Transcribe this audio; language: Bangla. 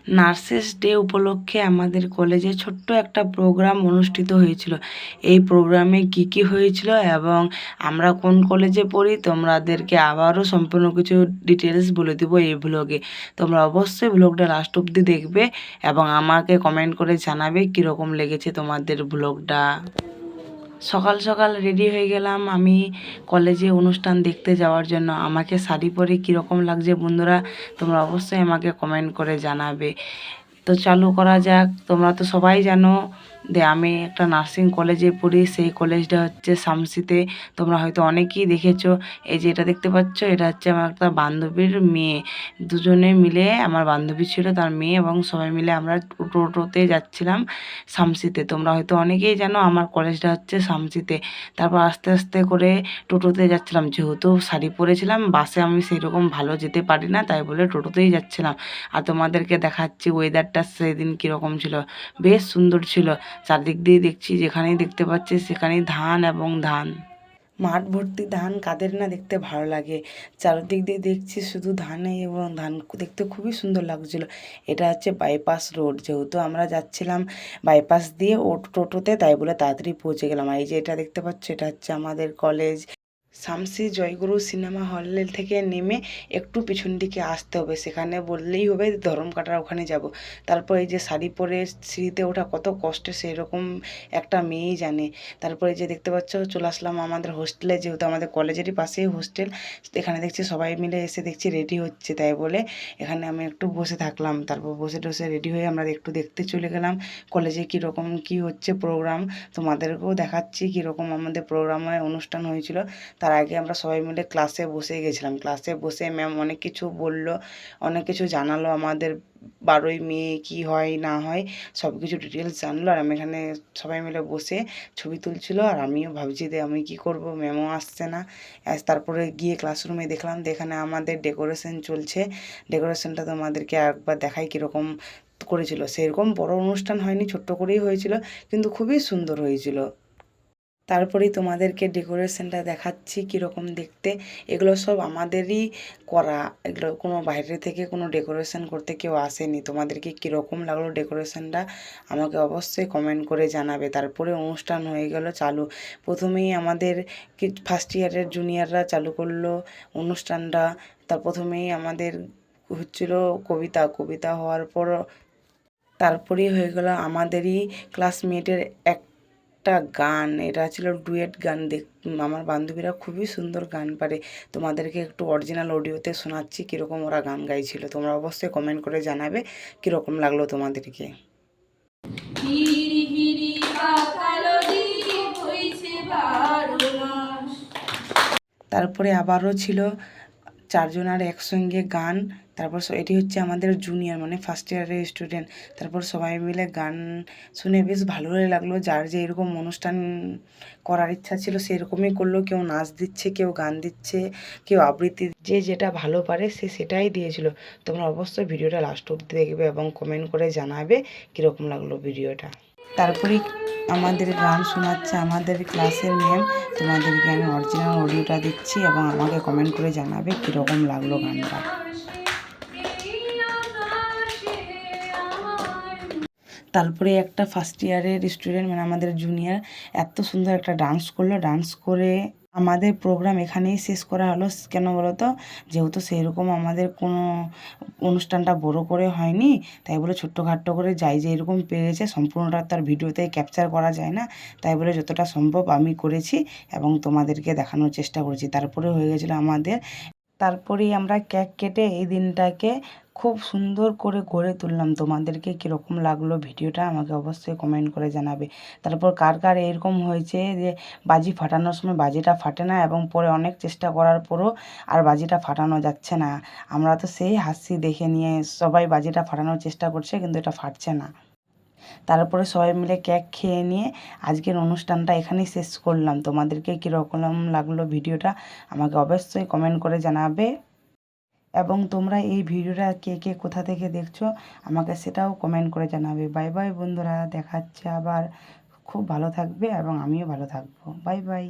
নার্সেস ডে উপলক্ষে আমাদের কলেজে ছোট্ট একটা প্রোগ্রাম অনুষ্ঠিত হয়েছিল। এই প্রোগ্রামে কী কী হয়েছিল এবং আমরা কোন কলেজে পড়ি তোমাদেরকে আবারও সম্পূর্ণ কিছু ডিটেলস বলে দেব এই ব্লগে। তোমরা অবশ্যই ব্লগটা লাস্ট অবধি দেখবে এবং আমাকে কমেন্ট করে জানাবে কীরকম লেগেছে তোমাদের ব্লগটা। সকাল সকাল রেডি হয়ে গেলাম আমি কলেজে অনুষ্ঠান দেখতে যাওয়ার জন্য। আমাকে শাড়ি পরে কীরকম লাগছে বন্ধুরা তোমরা অবশ্যই আমাকে কমেন্ট করে জানাবে। তো চালু করা যাক। তোমরা তো সবাই জানো যে আমি একটা নার্সিং কলেজে পড়ি, সেই কলেজটা হচ্ছে শামসিতে। তোমরা হয়তো অনেকেই দেখেছো। এই যে এটা দেখতে পাচ্ছ, এটা হচ্ছে আমার একটা বান্ধবীর মেয়ে। দুজনে মিলে, আমার বান্ধবী ছিল, তার মেয়ে এবং সবাই মিলে আমরা টোটোতে যাচ্ছিলাম শামসিতে। তোমরা হয়তো অনেকেই জানো আমার কলেজটা হচ্ছে শামসিতে। তারপর আস্তে আস্তে করে টোটোতে যাচ্ছিলাম, যেহেতু শাড়ি পরেছিলাম, বাসে আমি সেরকম ভালো যেতে পারি না, তাই বলে টোটোতেই যাচ্ছিলাম। আর তোমাদেরকে দেখাচ্ছি ওয়েদারটা সেদিন কীরকম ছিল। বেশ সুন্দর ছিল। চারদিক দিয়ে দেখছি, যেখানেই দেখতে পাচ্ছি সেখানেই ধান এবং ধান। মাঠ ভর্তি ধান কাদের না দেখতে ভালো লাগে। চারদিক দিয়ে দেখছি শুধু ধানে এবং ধান দেখতে খুবই সুন্দর লাগছিল। এটা হচ্ছে বাইপাস রোড, যেহেতু আমরা যাচ্ছিলাম বাইপাস দিয়ে টোটোতে, তাই বলে তাড়াতাড়ি পৌঁছে গেলাম। আর এই যে এটা দেখতে পাচ্ছ, এটা হচ্ছে আমাদের কলেজ। শামসি জয়গুরু সিনেমা হল থেকে নেমে একটু পিছন দিকে আসতে হবে, সেখানে বললেই হবে ধরমকাটার ওখানে যাব। তারপর এই যে শাড়ি পরে সিঁড়িতে ওঠা কত কষ্টে সেরকম একটা মেয়েই জানে। তারপরে যে দেখতে পাচ্ছ চলে আসলাম আমাদের হোস্টেলে, যেহেতু আমাদের কলেজেরই পাশেই হোস্টেল। এখানে দেখছি সবাই মিলে এসে দেখছি রেডি হচ্ছে, তাই বলে এখানে আমি একটু বসে থাকলাম। তারপর বসে টসে রেডি হয়ে আমরা একটু দেখতে চলে গেলাম কলেজে কীরকম কী হচ্ছে প্রোগ্রাম। তোমাদেরকেও দেখাচ্ছি কীরকম আমাদের প্রোগ্রামে অনুষ্ঠান হয়েছিল। তার আগে আমরা সবাই মিলে ক্লাসে বসে গেছিলাম। ক্লাসে বসে ম্যাম অনেক কিছু বলল, অনেক কিছু জানালো আমাদের 12ই মে কী হয় না হয় সব কিছু ডিটেলস জানলো। আর আমি এখানে সবাই মিলে বসে ছবি তুলছিল, আর আমিও ভাবছি যে আমি কি করব, ম্যামও আসছে না। তারপরে গিয়ে ক্লাসরুমে দেখলাম যে এখানে আমাদের ডেকোরেশন চলছে। ডেকোরেশনটা তোমাদেরকে একবার দেখাই কীরকম করেছিল। সেরকম বড় অনুষ্ঠান হয়নি, ছোট্ট করেই হয়েছিল, কিন্তু খুবই সুন্দর হয়েছিল। তারপরেই তোমাদেরকে ডেকোরেশনটা দেখাচ্ছি কীরকম দেখতে। এগুলো সব আমাদেরই করা, এগুলো কোনো বাইরে থেকে কোনো ডেকোরেশন করতে কেউ আসেনি। তোমাদেরকে কীরকম লাগলো ডেকোরেশনটা আমাকে অবশ্যই কমেন্ট করে জানাবে। তারপরে অনুষ্ঠান হয়ে গেল চালু। প্রথমেই আমাদের ফার্স্ট ইয়ারের জুনিয়ররা চালু করলো অনুষ্ঠানটা। তার প্রথমেই আমাদের হচ্ছিল কবিতা। কবিতা হওয়ার পর তারপরেই হয়ে গেল আমাদেরই ক্লাসমেটের একটা গান। এটা ছিল ডুয়েট গান। আমার বান্ধবীরা খুবই সুন্দর গান পারে। তোমাদেরকে একটু অরিজিনাল অডিওতে শোনাচ্ছি কীরকম ওরা গান গাইছিল। তোমরা অবশ্যই কমেন্ট করে জানাবে কীরকম লাগলো তোমাদেরকে। তারপরে আবারও ছিল চারজনের একসঙ্গে গান। তারপর এটি হচ্ছে আমাদের জুনিয়র, মানে ফার্স্ট ইয়ারের স্টুডেন্ট। তারপর সবাই মিলে গান শুনে বেশ ভালোই লাগলো। যার যে এরকম অনুষ্ঠান করার ইচ্ছা ছিল সেরকমই করলো। কেউ নাচ দিচ্ছে, কেউ গান দিচ্ছে, কেউ আবৃত্তি, যে যেটা ভালো পারে সে সেটাই দিয়েছিল। তোমরা অবশ্যই ভিডিওটা লাস্ট অবধি দেখবে এবং কমেন্ট করে জানাবে কীরকম লাগলো ভিডিওটা। তারপরে আমাদের গান শোনাচ্ছে আমাদের ক্লাসের ম্যাম। তোমাদেরকে আমি অরিজিনাল অডিওটা দিচ্ছি এবং আমাকে কমেন্ট করে জানাবে কীরকম লাগলো গানটা। তারপরে একটা ফার্স্ট ইয়ারের স্টুডেন্ট, মানে আমাদের জুনিয়র, এত সুন্দর একটা ডান্স করলো। ডান্স করে আমাদের প্রোগ্রাম এখানেই শেষ করা হলো। কেন বলো তো, যেহেতু সেইরকম আমাদের কোনো অনুষ্ঠানটা বড় করে হয়নি, তাই বলে ছোট্টখাট্টো করে যাই যে এরকম পেরেছে সম্পূর্ণটা তার ভিডিওতে ক্যাপচার করা যায় না, তাই বলে যতটা সম্ভব আমি করেছি এবং তোমাদেরকে দেখানোর চেষ্টা করেছি। তারপরে হয়ে গেছিলো আমাদের, তারপরেই আমরা কেক কেটে এই দিনটাকে খুব সুন্দর করে গড়ে তুললাম। তোমাদেরকে কীরকম লাগলো ভিডিওটা আমাকে অবশ্যই কমেন্ট করে জানাবে। তারপর কার কার এরকম হয়েছে যে বাজি ফাটানোর সময় বাজিটা ফাটে না এবং পরে অনেক চেষ্টা করার পরও আর বাজিটা ফাটানো যাচ্ছে না। আমরা তো সেই হাসি দেখে নিয়ে সবাই বাজিটা ফাটানোর চেষ্টা করছে, কিন্তু এটা ফাটছে না। তারপরে সবাই মিলে কেক খেয়ে নিয়ে আজকের অনুষ্ঠানটা এখানেই শেষ করলাম। তোমাদেরকে কীরকম লাগলো ভিডিওটা আমাকে অবশ্যই কমেন্ট করে জানাবে এবং তোমরা এই ভিডিওটা কে কে কোথা থেকে দেখছো আমাকে সেটাও কমেন্ট করে জানাবে। বাই বাই বন্ধুরা, দেখা হচ্ছে আবার। খুব ভালো থাকবে এবং আমিও ভালো থাকবো। Bye bye.